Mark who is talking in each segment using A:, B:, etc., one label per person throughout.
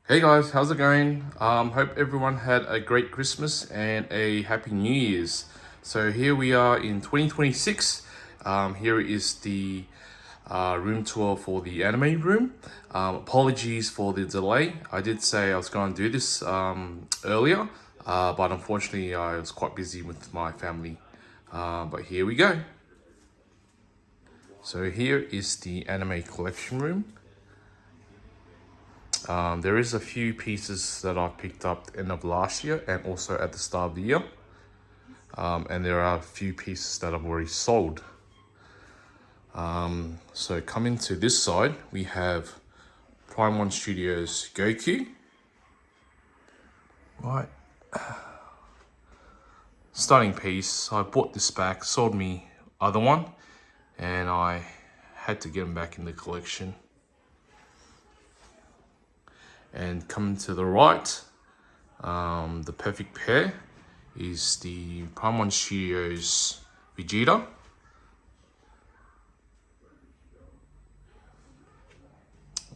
A: Hey guys, how's it going? Hope everyone had a great Christmas and a happy New Year's. So here we are in 2026. Here is the room tour for the anime room. Apologies for the delay. I did say I was going to do this earlier, but unfortunately I was quite busy with my family. But here we go. So here is the anime collection room. There is a few pieces that I picked up end of last year and also at the start of the year. And there are a few pieces that I've already sold. So coming to this side, we have Prime One Studios Goku. Right. Stunning piece. I bought this back, sold me other one, and I had to get them back in the collection. And coming to the right, the perfect pair is the Prime One Studios Vegeta.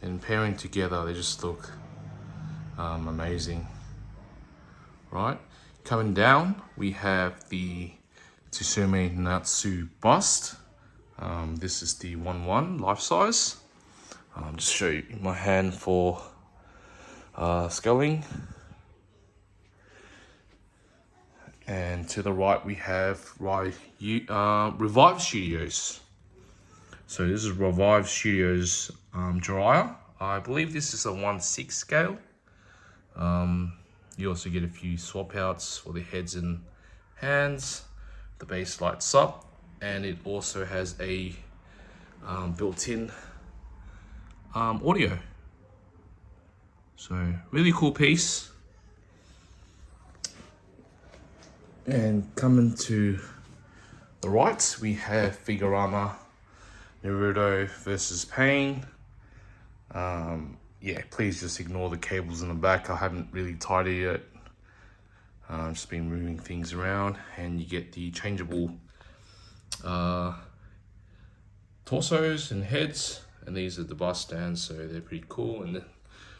A: And pairing together, they just look amazing. Right, coming down, we have the Tsusume Natsu bust. This is the 1/1 life size. Just show you my hand for scaling. And to the right, we have Revive Studios. So this is Revive Studios Jiraiya. I believe this is a 1/6 scale. You also get a few swap outs for the heads and hands. The base lights up, and it also has a built-in audio. So really cool piece. And coming to the right, we have Figurama Naruto versus Pain. Yeah, please just ignore the cables in the back. I haven't really tied it yet. Just been moving things around, and you get the changeable torsos and heads, and these are the bust stands, so they're pretty cool. And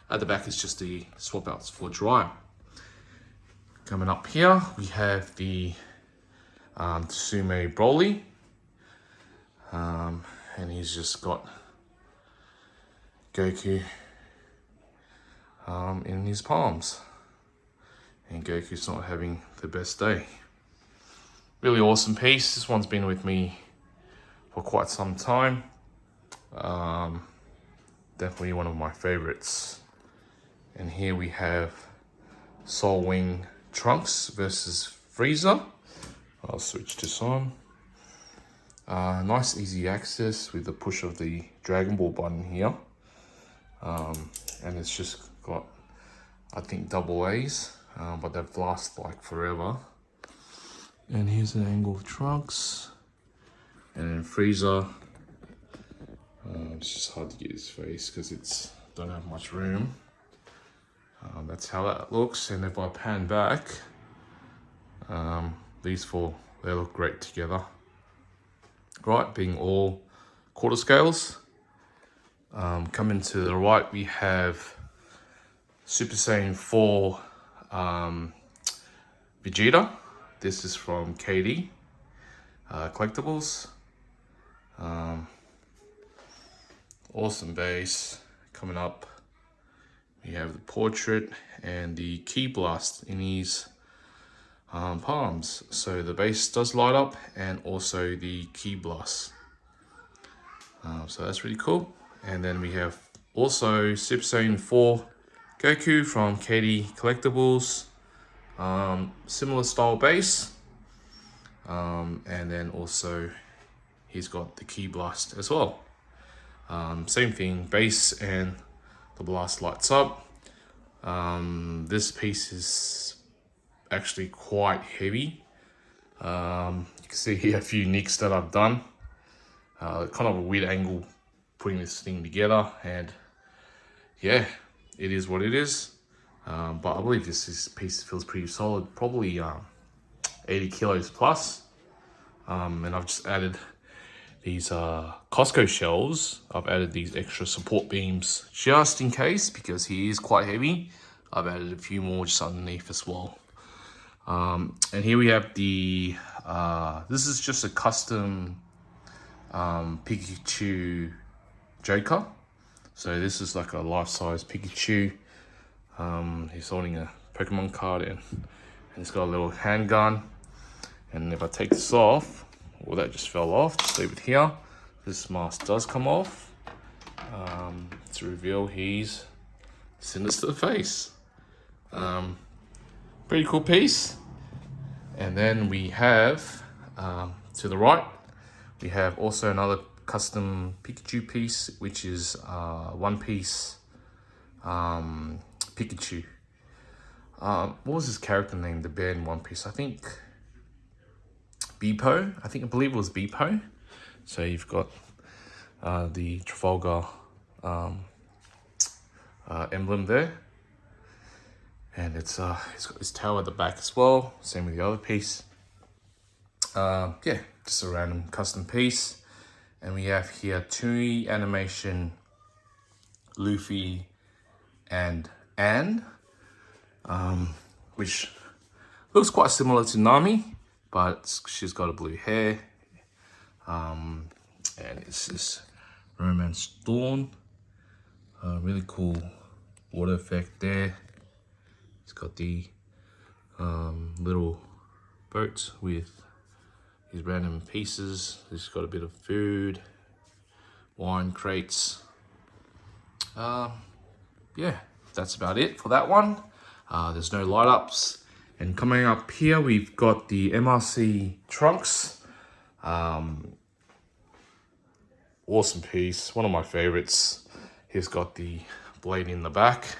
A: at the back is just the swap outs for Jiraiya. Coming up here, we have the Tsume Broly, and he's just got Goku in his palms, and Goku's not having the best day. Really awesome piece. This one's been with me for quite some time. Definitely one of my favorites. And here we have Soul Wing Trunks versus Frieza. I'll switch this on. Nice easy access with the push of the Dragon Ball button here. And it's just got, I think, double A's, but they've lasted like forever. And here's an angle of Trunks. And then Frieza. It's just hard to get his face because it's don't have much room. That's how that looks. And if I pan back, these four, they look great together. Right, being all quarter scales. Coming to the right, we have Super Saiyan 4 Vegeta. This is from KD Collectibles. Awesome base. Coming up, we have the portrait and the Ki Blast in his palms. So the base does light up, and also the Ki Blast. So that's really cool. And then we have also Super Saiyan 4 Goku from KD Collectibles. Similar style base. And then also he's got the Ki Blast as well. Same thing, base and the blast lights up. This piece is actually quite heavy. You can see here a few nicks that I've done. Kind of a weird angle putting this thing together, and yeah, it is what it is. But I believe this piece feels pretty solid, probably 80 kilos plus. And I've just added these Costco shelves. I've added these extra support beams just in case, because he is quite heavy. I've added a few more just underneath as well. And here we have the, this is just a custom Pikachu Joker. So this is like a life-size Pikachu. He's holding a Pokemon card and it's got a little handgun. And if I take this off, well, that just fell off, just leave it here. This mask does come off to reveal he's sinister to the face. Pretty cool piece. And then we have, to the right, we have also another custom Pikachu piece, which is one piece Pikachu. What was his character name, the bear in One Piece? I think Beepo. I believe it was Beepo. So you've got the Trafalgar emblem there. And it's got his tail at the back as well. Same with the other piece. Yeah, just a random custom piece. And we have here Toonami Animation, Luffy, and Anne, which looks quite similar to Nami, but she's got a blue hair. And it's this Romance Dawn. Really cool water effect there. It's got the little boat with these random pieces. It's got a bit of food, wine crates. Yeah, that's about it for that one. There's no light ups. And coming up here, we've got the MRC trunks. Awesome piece, one of my favorites. He's got the blade in the back,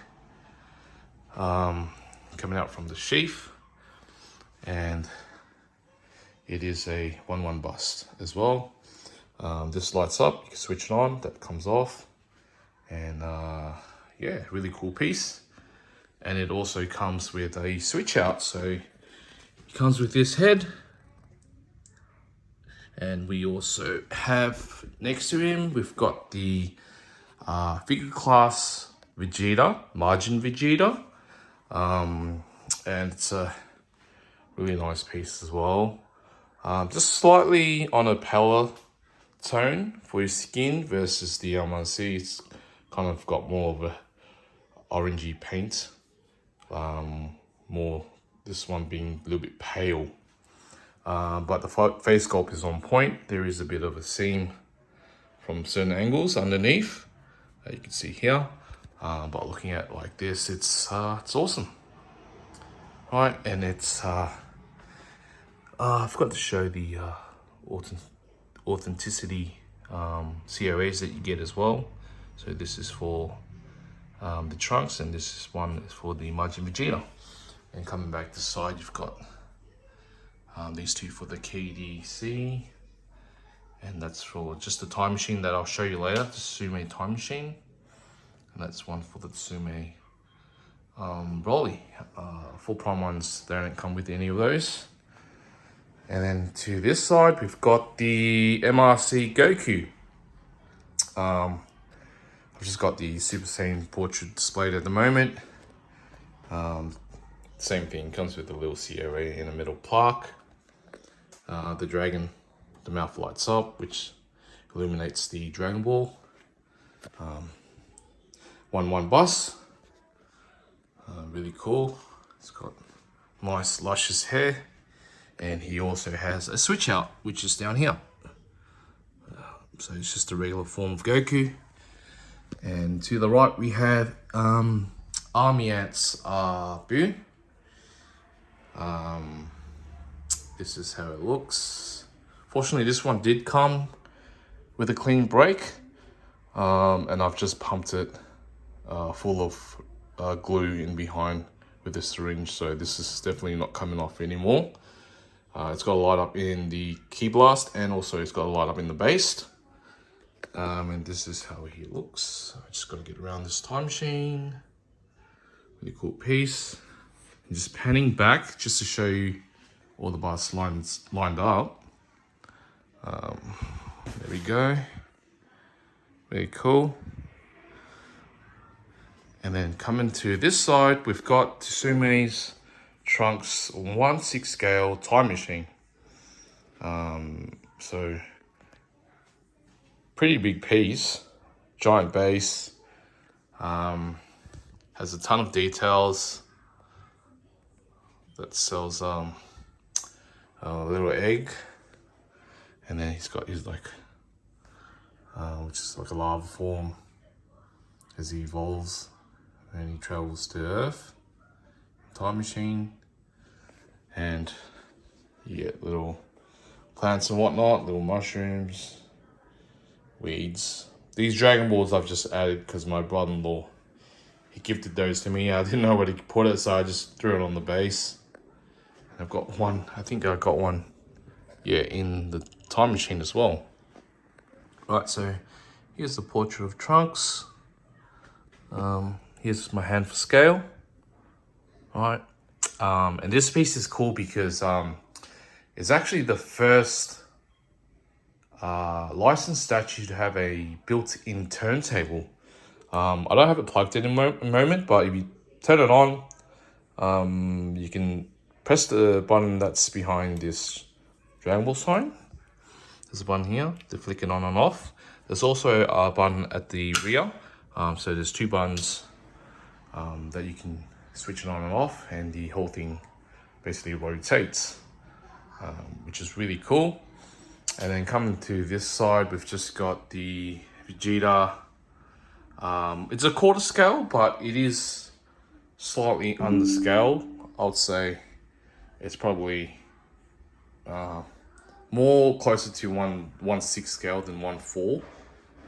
A: coming out from the sheath, and it is a 1/1 bust as well. This lights up, you can switch it on, that comes off, and yeah, really cool piece. And it also comes with a switch out, so it comes with this head. And we also have, next to him, we've got the figure class Vegeta, Margin Vegeta. And it's a really nice piece as well. Just slightly on a paler tone for his skin versus the MRC. It's kind of got more of a orangey paint. More, this one being a little bit pale. But the face sculpt is on point. There is a bit of a seam from certain angles underneath, you can see here. But looking at it like this, it's awesome. Right, and it's I forgot to show the authenticity COAs that you get as well. So this is for the trunks, and this is one is for the Majin Vegeta. And coming back to the side, you've got these two for the KDC, and that's for just the time machine that I'll show you later, the Tsume time machine. And that's one for the Tsume Broly. Full prime ones, they don't come with any of those. And then to this side, we've got the MRC Goku. I've just got the Super Saiyan portrait displayed at the moment. Same thing, comes with a little COA in the middle plaque. The dragon, the mouth lights up, which illuminates the Dragon Ball. 1/1 bus. Really cool. It's got nice luscious hair. And he also has a switch out, which is down here. So it's just a regular form of Goku. And to the right, we have Army Ants Boo. This is how it looks. Fortunately, this one did come with a clean break. And I've just pumped it full of glue in behind with the syringe. So this is definitely not coming off anymore. It's got a light up in the key blast, and also it's got a light up in the base. And this is how he looks. I just got to get around this time machine. Really cool piece. And just panning back just to show you all the bus lines lined up. There we go. Very cool. And then coming to this side, we've got Tsumi's Trunks 1/6 scale time machine. So pretty big piece, giant base, has a ton of details. That sells a little egg, and then he's got his which is like a lava form as he evolves and he travels to Earth. Time machine, and you get little plants and whatnot, little mushrooms, weeds. These Dragon Balls I've just added because my brother-in-law, he gifted those to me. I didn't know where to put it, so I just threw it on the base. And I've got one, I think I got one, yeah, in the time machine as well. Right, so here's the portrait of Trunks. Here's my hand for scale. Right, and this piece is cool because it's actually the first licensed statue to have a built-in turntable. I don't have it plugged in a moment, but if you turn it on, you can press the button that's behind this Dragon Ball sign. There's a button here to flick it on and off. There's also a button at the rear. So there's two buttons that you can switch it on and off, and the whole thing basically rotates, which is really cool. And then coming to this side, we've just got the Vegeta. It's a quarter scale, but it is slightly underscaled. I would say it's probably more closer to 1/6 scale than 1/4.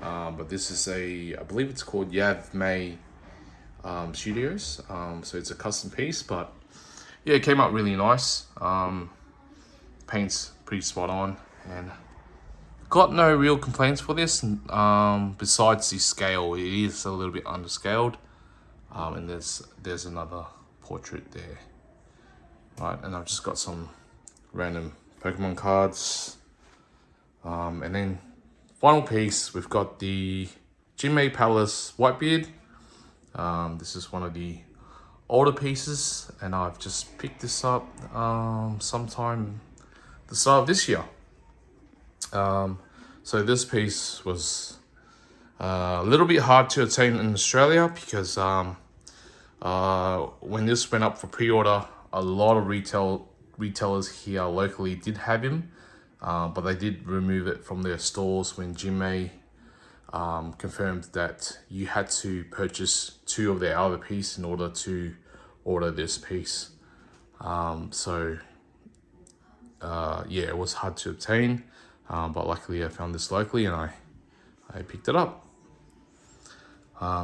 A: But this is I believe it's called Yav May Studios. So it's a custom piece, but yeah, it came out really nice. Paint's pretty spot on, and got no real complaints for this. Besides the scale, it is a little bit underscaled. And there's another portrait there. Right, and I've just got some random Pokemon cards. And then final piece, we've got the Jinmei Palace Whitebeard. This is one of the older pieces, and I've just picked this up sometime the start of this year. So this piece was a little bit hard to attain in Australia because when this went up for pre-order, a lot of retailers here locally did have him, but they did remove it from their stores when Jinmei confirmed that you had to purchase 2 of their other piece in order to order this piece. Yeah, it was hard to obtain, but luckily I found this locally and I picked it up.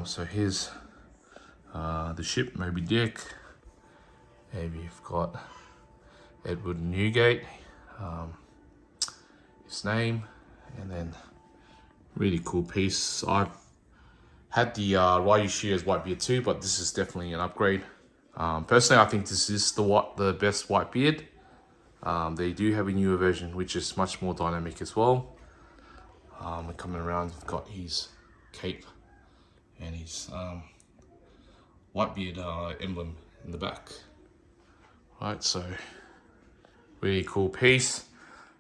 A: So here's the ship, Moby Dick. Maybe you've got Edward Newgate, his name, and then really cool piece. I've had the Ryu Shio's Whitebeard too, but this is definitely an upgrade. Personally, I think this is the best Whitebeard. They do have a newer version, which is much more dynamic as well. Coming around, we've got his cape and his Whitebeard emblem in the back. Right, so really cool piece.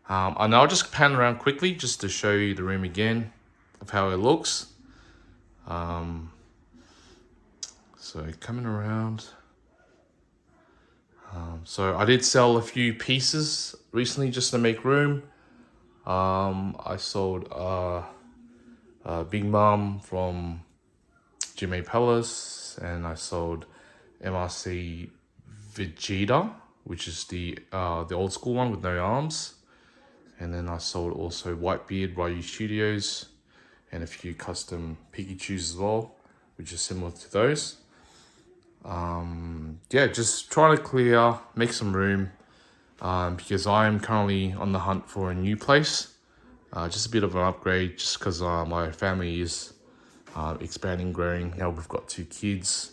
A: And I'll just pan around quickly just to show you the room again of how it looks. So coming around. So I did sell a few pieces recently just to make room. I sold Big Mom from Jinmei Palace, and I sold MRC Vegeta, which is the old school one with no arms. And then I sold also Whitebeard, Ryu Studios, and a few custom Pikachus as well, which is similar to those. Yeah, just trying to make some room, because I am currently on the hunt for a new place. Just a bit of an upgrade, just because my family is expanding, growing. Now we've got 2 kids,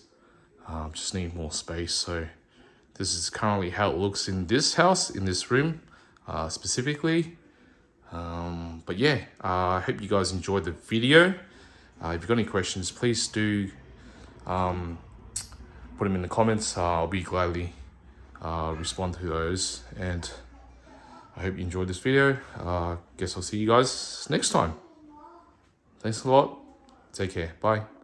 A: just need more space. So this is currently how it looks in this house, in this room specifically. But yeah, I hope you guys enjoyed the video. If you've got any questions, please do put them in the comments. I'll be gladly respond to those. And I hope you enjoyed this video. Guess I'll see you guys next time. Thanks a lot. Take care. Bye.